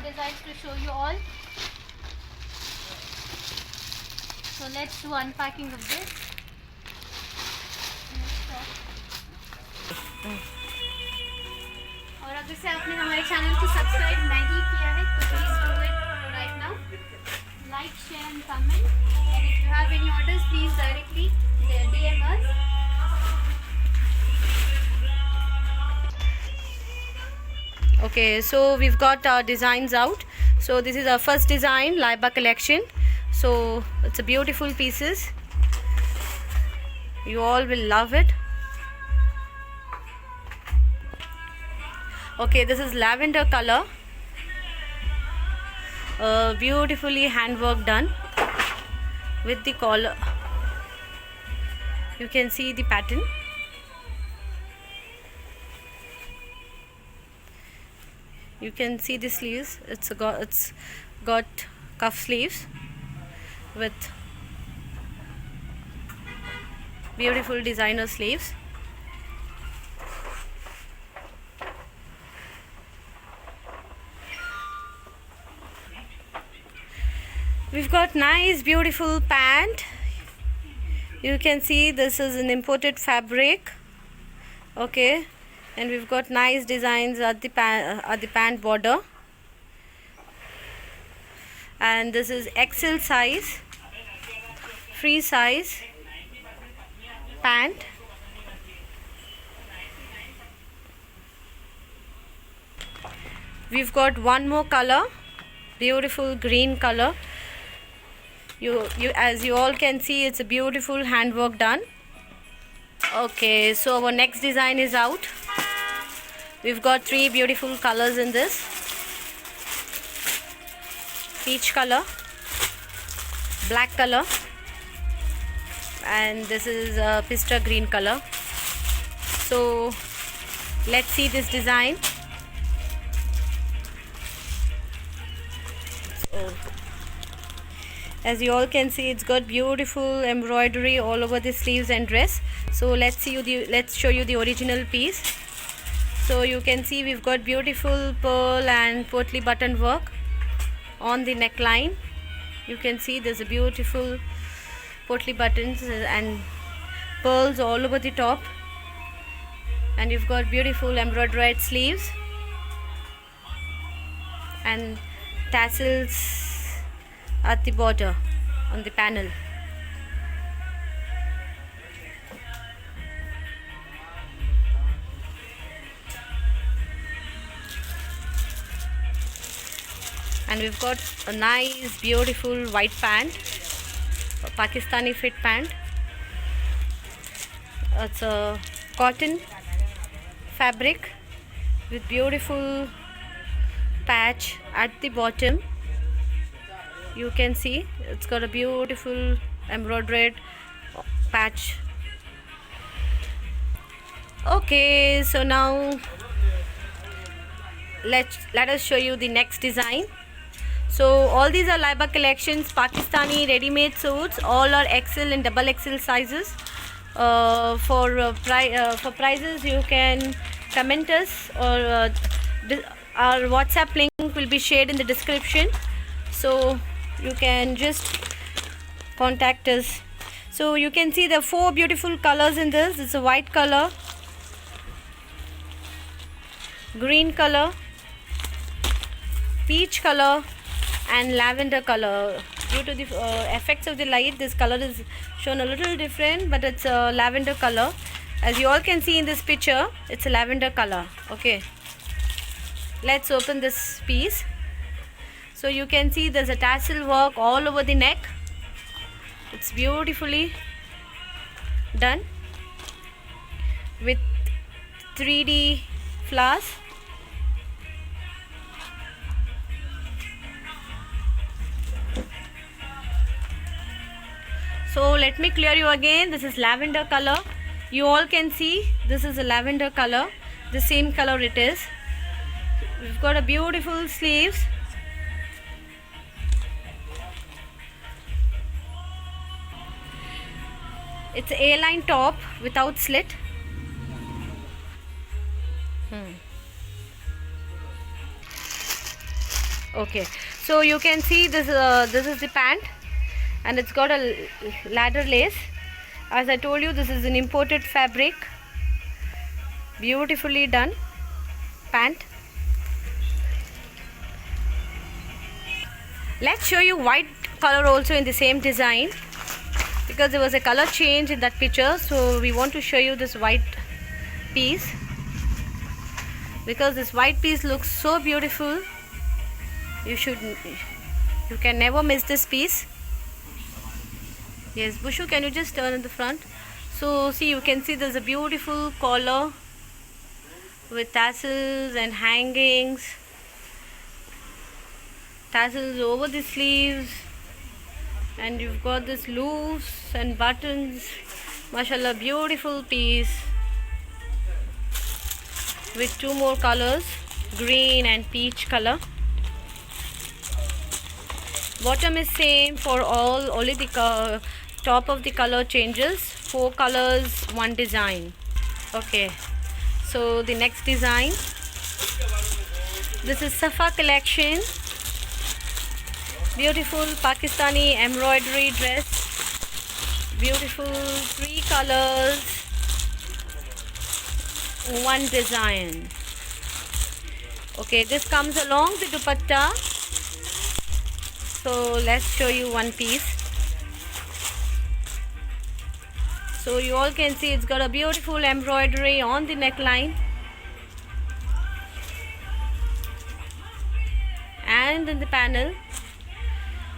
more designs to show you all. So let's do unpacking of this. और अगर से आपने हमारे चैनल को सब्सक्राइब नहीं किया है तो please do it right now. Like, share and comment. And if you have any orders, please directly DM us. Okay, so we've got our designs out. So this is our first design, Laiba collection. So it's a beautiful pieces. You all will love it. Okay, this is lavender color. Beautifully handwork done with the collar. You can see the pattern. You can see the sleeves. It's got cuff sleeves with beautiful designer sleeves. We've got nice beautiful pant. You can see this is an imported fabric. Okay, and we've got nice designs at the pant border, and this is XL size, free size pant. We've got one more color, beautiful green color. As you all can see, it's a beautiful handwork done. Okay, so our next design is out. We've got three beautiful colors in this: peach color, black color, and this is pista green color. So let's see this design. As you all can see, it's got beautiful embroidery all over the sleeves and dress. So let's show you the original piece. So you can see we've got beautiful pearl and portly button work on the neckline. You can see there's a beautiful portly buttons and pearls all over the top, and you've got beautiful embroidered sleeves and tassels at the border on the panel. And we've got a nice beautiful white pant, a Pakistani fit pant. It's a cotton fabric with beautiful patch at the bottom. You can see it's got a beautiful embroidered patch. Okay, so now let us show you the next design. So all these are Laiba collections, Pakistani ready-made suits. All are XL and double XL sizes. For prices, you can comment us, or our WhatsApp link will be shared in the description. So you can just contact us. So you can see the four beautiful colors in this. It's a white color, green color, peach color, and lavender color. Due to the effects of the light, this color is shown a little different, but it's a lavender color. As you all can see in this picture, it's a lavender color. Okay, let's open this piece. So you can see there's a tassel work all over the neck. It's beautifully done with 3D flowers. So let me clear you again. This is lavender color. You all can see this is a lavender color. The same color it is. We've got a beautiful sleeves. It's A-line top without slit. Okay, so you can see this. This is the pant, and it's got a ladder lace. As I told you, this is an imported fabric. Beautifully done pant. Let's show you white color also in the same design, because there was a color change in that picture, so we want to show you this white piece, because this white piece looks so beautiful. You can never miss this piece. Yes, Bushu, can you just turn in the front? So see, you can see there's a beautiful collar with tassels and hangings, tassels over the sleeves, and you've got this loops and buttons. Mashallah, beautiful piece with two more colors, green and peach color. Bottom is same for all, only the top of the color changes. 4 colors, 1 design. Okay, so the next design, this is Safa collection. Beautiful Pakistani embroidery dress, beautiful 3 colors, 1 design. Okay, this comes along the dupatta. So let's show you one piece. So you all can see it's got a beautiful embroidery on the neckline, and in the panel,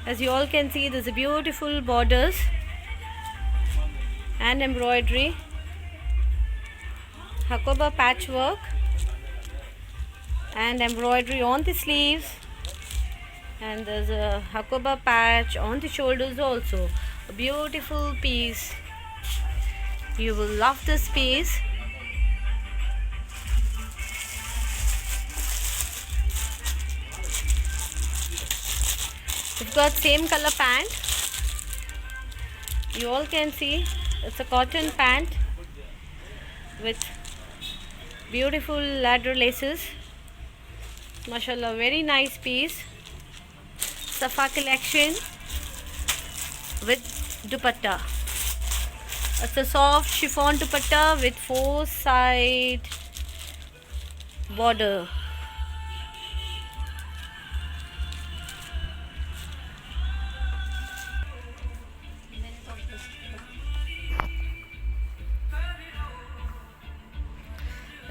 as you all can see, there's a beautiful borders and embroidery, Hakoba patchwork and embroidery on the sleeves, and there's a Hakoba patch on the shoulders also. A beautiful piece. You will love this piece. It's got same color pant. You all can see it's a cotton pant with beautiful ladder laces. Mashallah, very nice piece. Safa collection with dupatta. It's a soft chiffon dupatta with 4-side border.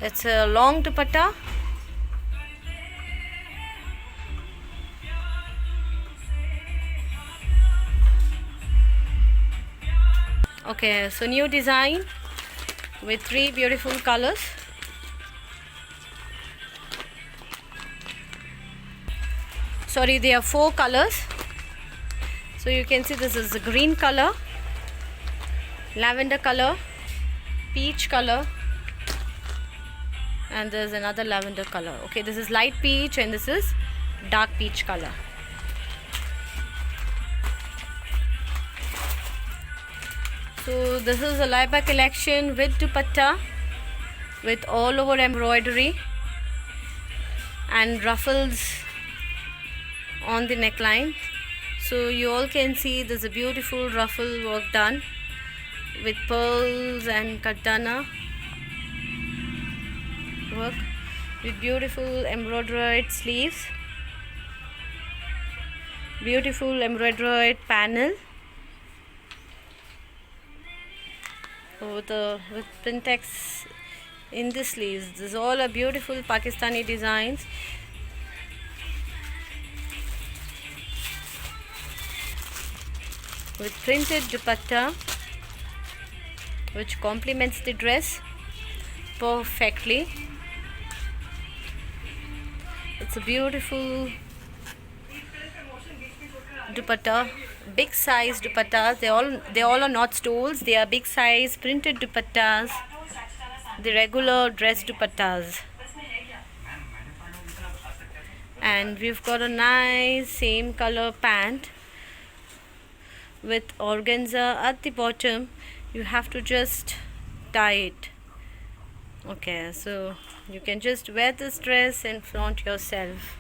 It's a long dupatta. Okay, so new design with 3 beautiful colors. Sorry, there are 4 colors. So you can see this is the green color, lavender color, peach color, and there's another lavender color. Okay, this is light peach and this is dark peach color. So this is a Laiba collection with dupatta with all over embroidery and ruffles on the neckline. So you all can see there's a beautiful ruffle work done with pearls and katana work with beautiful embroidered sleeves, beautiful embroidered panel with Printex in the sleeves. This is all a beautiful Pakistani designs. With printed dupatta which complements the dress perfectly. It's a beautiful dupatta, big size dupattas. They all are not stoles. They are big size printed dupattas, the regular dress dupattas. And we've got a nice same color pant with organza at the bottom. You have to just tie it. Okay, so you can just wear this dress and flaunt yourself.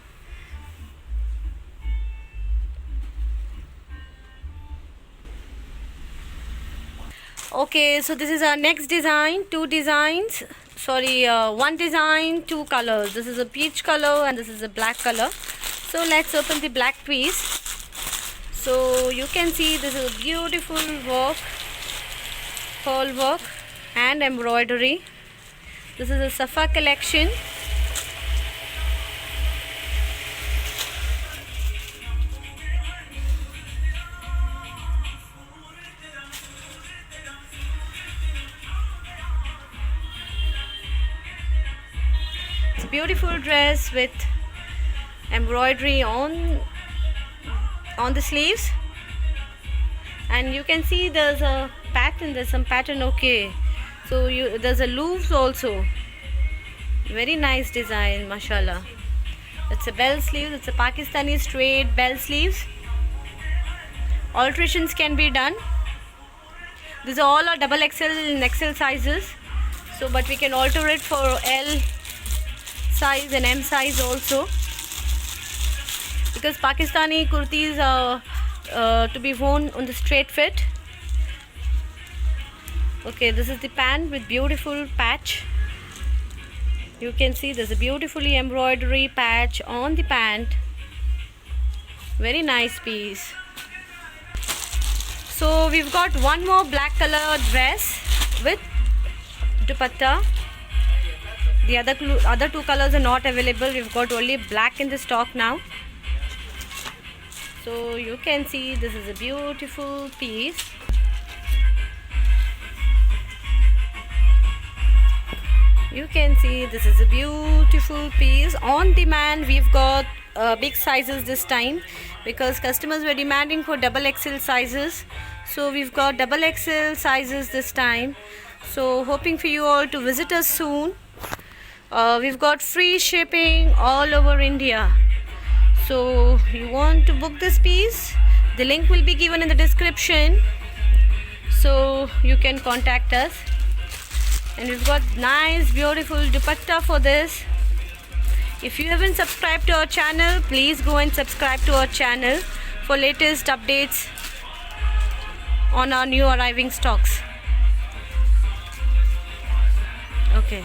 Okay, so this is our next design. Two designs. Sorry, one design, two colors. This is a peach color and this is a black color. So let's open the black piece. So you can see this is a beautiful work, pearl work and embroidery. This is a Safa collection. It's a beautiful dress with embroidery on the sleeves, and you can see there's a pattern, there's some pattern. Okay, so there's a loops also. Very nice design, mashallah. It's a bell sleeve, it's a Pakistani straight bell sleeves. Alterations can be done. These are all our double XL and XL sizes, so but we can alter it for L size and M size also, because Pakistani kurtis are to be worn on the straight fit. Okay, this is the pant with beautiful patch. You can see there's a beautifully embroidery patch on the pant. Very nice piece. So we've got one more black color dress with dupatta. The other two colors are not available. We've got only black in the stock now. So you can see this is a beautiful piece. You can see this is a beautiful piece. On demand we've got big sizes this time, because customers were demanding for double XL sizes. So we've got double XL sizes this time. So hoping for you all to visit us soon. We've got free shipping all over India. So you want to book this piece, the link will be given in the description, so you can contact us. And we've got nice beautiful dupatta for this. If you haven't subscribed to our channel, please go and subscribe to our channel for latest updates on our new arriving stocks. Okay,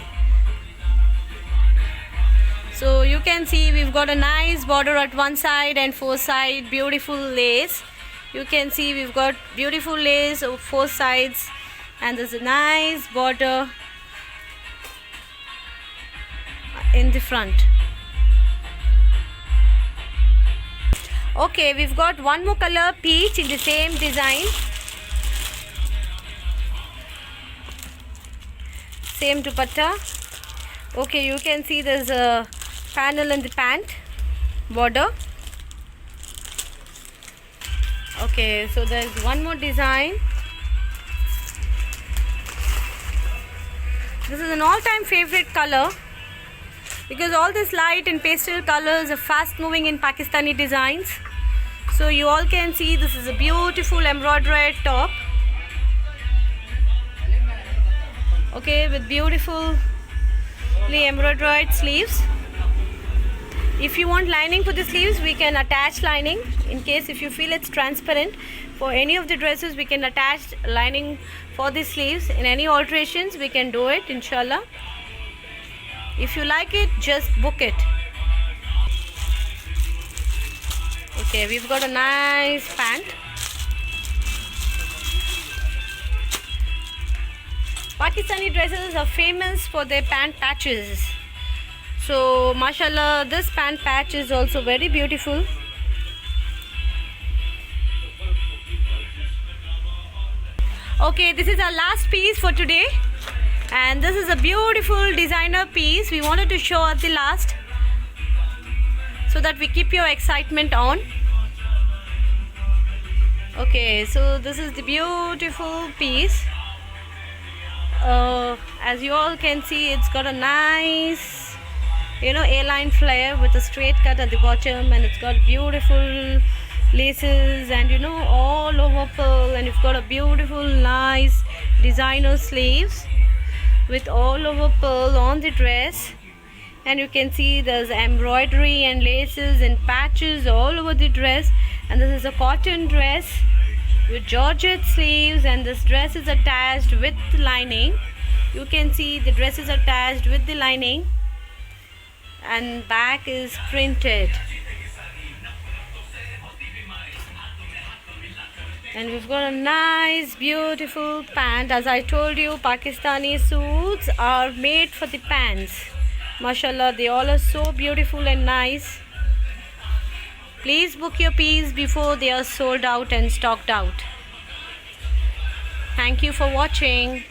so you can see we've got a nice border at one side and four side, beautiful lace. You can see we've got beautiful lace of four sides, and there's a nice border in the front. Okay, we've got one more color, peach, in the same design. Same dupatta. Okay, you can see there's a panel in the pant border. Okay, so there's one more design. This is an all-time favorite color, because all this light and pastel colors are fast moving in Pakistani designs. So you all can see this is a beautiful embroidered top. Okay, with beautifully embroidered sleeves. If you want lining for the sleeves, we can attach lining. In case if you feel it's transparent, for any of the dresses we can attach lining for the sleeves. In any alterations we can do it, inshallah. If you like it, just book it. Okay, we've got a nice pant. Pakistani dresses are famous for their pant patches. So mashallah, this pant patch is also very beautiful. Okay, this is our last piece for today, and this is a beautiful designer piece we wanted to show at the last, so that we keep your excitement on. Okay, so this is the beautiful piece. As you all can see, it's got a nice, A-line flare with a straight cut at the bottom, and it's got beautiful laces and all over pearl, and it's got a beautiful nice designer sleeves with all over pearl on the dress. And you can see there's embroidery and laces and patches all over the dress, and this is a cotton dress with georgette sleeves, and this dress is attached with lining. You can see the dress is attached with the lining, and back is printed. And we've got a nice beautiful pant. As I told you, Pakistani suits are made for the pants. Mashallah, they all are so beautiful and nice. Please book your piece before they are sold out and stocked out. Thank you for watching.